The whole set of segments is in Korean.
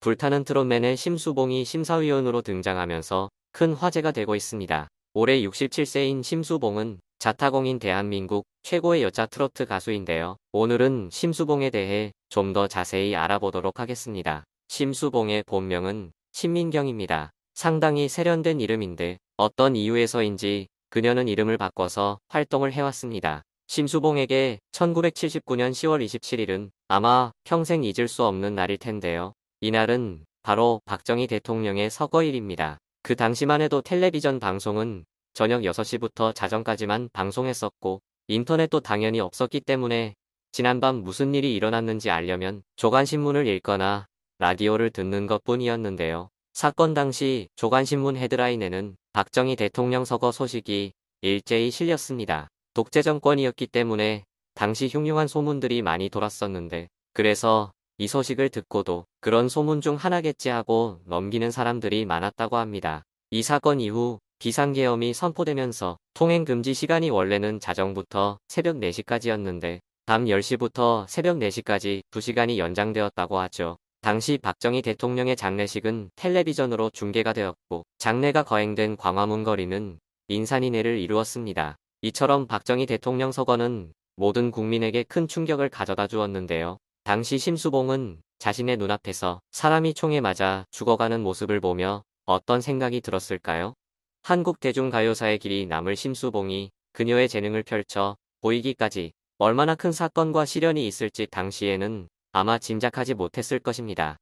불타는 트롯맨의 심수봉이 심사위원으로 등장하면서 큰 화제가 되고 있습니다. 올해 67세인 심수봉은 자타공인 대한민국 최고의 여자 트로트 가수인데요. 오늘은 심수봉에 대해 좀 더 자세히 알아보도록 하겠습니다. 심수봉의 본명은 신민경입니다. 상당히 세련된 이름인데 어떤 이유에서인지 그녀는 이름을 바꿔서 활동을 해왔습니다. 심수봉에게 1979년 10월 27일은 아마 평생 잊을 수 없는 날일 텐데요. 이날은 바로 박정희 대통령의 서거일입니다. 그 당시만 해도 텔레비전 방송은 저녁 6시부터 자정까지만 방송했었고 인터넷도 당연히 없었기 때문에 지난밤 무슨 일이 일어났는지 알려면 조간신문을 읽거나 라디오를 듣는 것뿐이었는데요. 사건 당시 조간신문 헤드라인에는 박정희 대통령 서거 소식이 일제히 실렸습니다. 독재 정권이었기 때문에 당시 흉흉한 소문들이 많이 돌았었는데 그래서 이 소식을 듣고도 그런 소문 중 하나겠지 하고 넘기는 사람들이 많았다고 합니다. 이 사건 이후 비상계엄이 선포되면서 통행금지 시간이 원래는 자정부터 새벽 4시까지였는데 밤 10시부터 새벽 4시까지 2시간이 연장되었다고 하죠. 당시 박정희 대통령의 장례식은 텔레비전으로 중계가 되었고 장례가 거행된 광화문 거리는 인산인해를 이루었습니다. 이처럼 박정희 대통령 서거는 모든 국민에게 큰 충격을 가져다 주었는데요. 당시 심수봉은 자신의 눈앞에서 사람이 총에 맞아 죽어가는 모습을 보며 어떤 생각이 들었을까요? 한국 대중가요사의 길이 남을 심수봉이 그녀의 재능을 펼쳐 보이기까지 얼마나 큰 사건과 시련이 있을지 당시에는 아마 짐작하지 못했을 것입니다.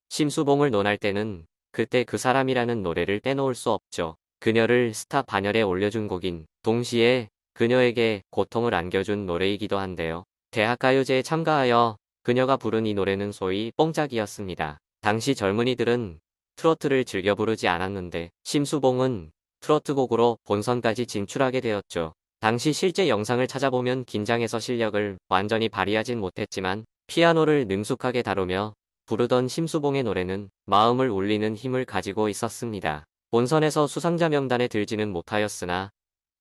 심수봉을 논할 때는 그때 그 사람이라는 노래를 빼놓을 수 없죠. 그녀를 스타 반열에 올려준 곡인 동시에 그녀에게 고통을 안겨준 노래이기도 한데요. 대학가요제에 참가하여 그녀가 부른 이 노래는 소위 뽕짝이었습니다. 당시 젊은이들은 트로트를 즐겨 부르지 않았는데 심수봉은 트로트곡으로 본선까지 진출하게 되었죠. 당시 실제 영상을 찾아보면 긴장해서 실력을 완전히 발휘하진 못했지만 피아노를 능숙하게 다루며 부르던 심수봉의 노래는 마음을 울리는 힘을 가지고 있었습니다. 본선에서 수상자 명단에 들지는 못하였으나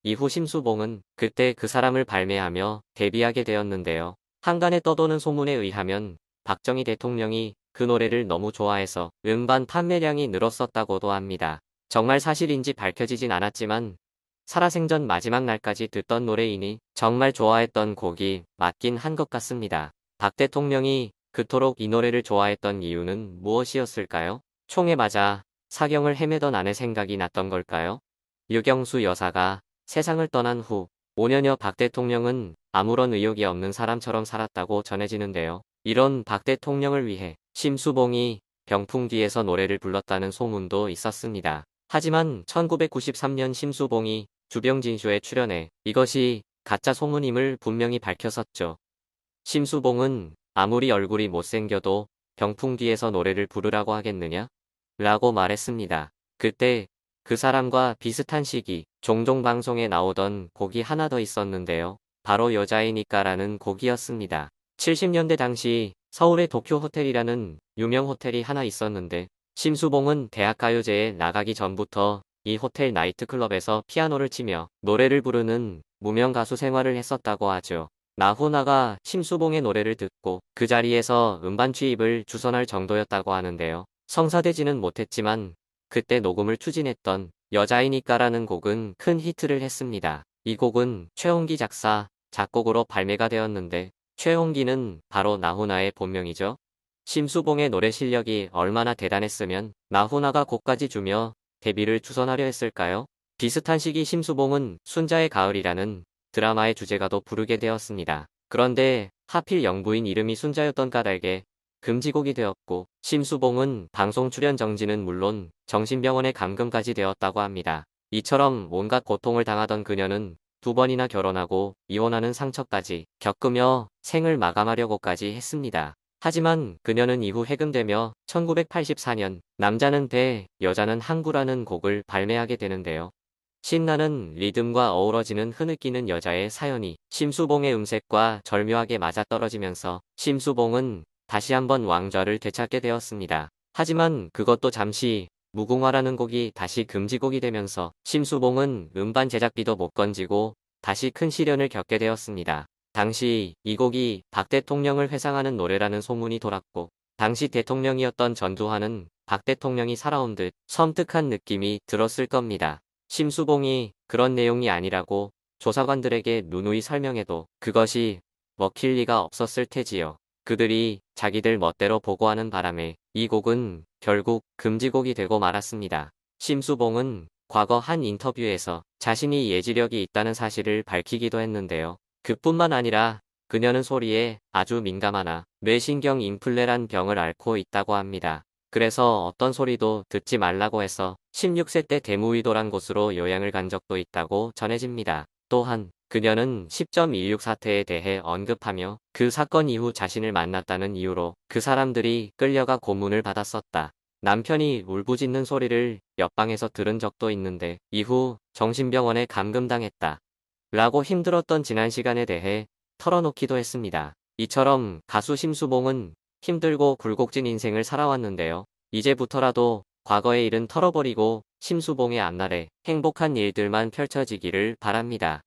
이후 심수봉은 그때 그 사람을 발매하며 데뷔하게 되었는데요. 한간에 떠도는 소문에 의하면 박정희 대통령이 그 노래를 너무 좋아해서 음반 판매량이 늘었었다고도 합니다. 정말 사실인지 밝혀지진 않았지만 살아생전 마지막 날까지 듣던 노래이니 정말 좋아했던 곡이 맞긴 한 것 같습니다. 박 대통령이 그토록 이 노래를 좋아했던 이유는 무엇이었을까요? 총에 맞아 사경을 헤매던 아내 생각이 났던 걸까요? 유경수 여사가 세상을 떠난 후 5년여 박 대통령은 아무런 의욕이 없는 사람처럼 살았다고 전해지는데요. 이런 박 대통령을 위해 심수봉이 병풍 뒤에서 노래를 불렀다는 소문도 있었습니다. 하지만 1993년 심수봉이 주병진쇼에 출연해 이것이 가짜 소문임을 분명히 밝혔었죠. 심수봉은 아무리 얼굴이 못생겨도 병풍 뒤에서 노래를 부르라고 하겠느냐? 라고 말했습니다. 그때 그 사람과 비슷한 시기 종종 방송에 나오던 곡이 하나 더 있었는데요. 바로 여자이니까라는 곡이었습니다. 70년대 당시 서울의 도쿄 호텔이라는 유명 호텔이 하나 있었는데 심수봉은 대학가요제에 나가기 전부터 이 호텔 나이트클럽에서 피아노를 치며 노래를 부르는 무명 가수 생활을 했었다고 하죠. 나훈아가 심수봉의 노래를 듣고 그 자리에서 음반 취입을 주선할 정도였다고 하는데요. 성사되지는 못했지만 그때 녹음을 추진했던 여자이니까라는 곡은 큰 히트를 했습니다. 이 곡은 최홍기 작사, 작곡으로 발매가 되었는데 최홍기는 바로 나훈아의 본명이죠. 심수봉의 노래 실력이 얼마나 대단했으면 나훈아가 곡까지 주며 데뷔를 주선하려 했을까요? 비슷한 시기 심수봉은 순자의 가을이라는 드라마의 주제가도 부르게 되었습니다. 그런데 하필 영부인 이름이 순자였던 까닭에 금지곡이 되었고 심수봉은 방송 출연 정지는 물론 정신병원에 감금까지 되었다고 합니다. 이처럼 온갖 고통을 당하던 그녀는 2번이나 결혼하고 이혼하는 상처까지 겪으며 생을 마감하려고까지 했습니다. 하지만 그녀는 이후 해금되며 1984년 남자는 배, 여자는 항구라는 곡을 발매하게 되는데요. 신나는 리듬과 어우러지는 흐느끼는 여자의 사연이 심수봉의 음색과 절묘하게 맞아떨어지면서 심수봉은 다시 한번 왕좌를 되찾게 되었습니다. 하지만 그것도 잠시 무궁화라는 곡이 다시 금지곡이 되면서 심수봉은 음반 제작비도 못 건지고 다시 큰 시련을 겪게 되었습니다. 당시 이 곡이 박 대통령을 회상하는 노래라는 소문이 돌았고 당시 대통령이었던 전두환은 박 대통령이 살아온 듯 섬뜩한 느낌이 들었을 겁니다. 심수봉이 그런 내용이 아니라고 조사관들에게 누누이 설명해도 그것이 먹힐 리가 없었을 테지요. 그들이 자기들 멋대로 보고하는 바람에 이 곡은 결국 금지곡이 되고 말았습니다. 심수봉은 과거 한 인터뷰에서 자신이 예지력이 있다는 사실을 밝히기도 했는데요. 그뿐만 아니라 그녀는 소리에 아주 민감하나 뇌신경 인플레란 병을 앓고 있다고 합니다. 그래서 어떤 소리도 듣지 말라고 해서 16세 때 대무이도란 곳으로 요양을 간 적도 있다고 전해집니다. 또한 그녀는 10.16 사태에 대해 언급하며 그 사건 이후 자신을 만났다는 이유로 그 사람들이 끌려가 고문을 받았었다. 남편이 울부짖는 소리를 옆방에서 들은 적도 있는데 이후 정신병원에 감금당했다. 라고 힘들었던 지난 시간에 대해 털어놓기도 했습니다. 이처럼 가수 심수봉은 힘들고 굴곡진 인생을 살아왔는데요. 이제부터라도 과거의 일은 털어버리고 심수봉의 앞날에 행복한 일들만 펼쳐지기를 바랍니다.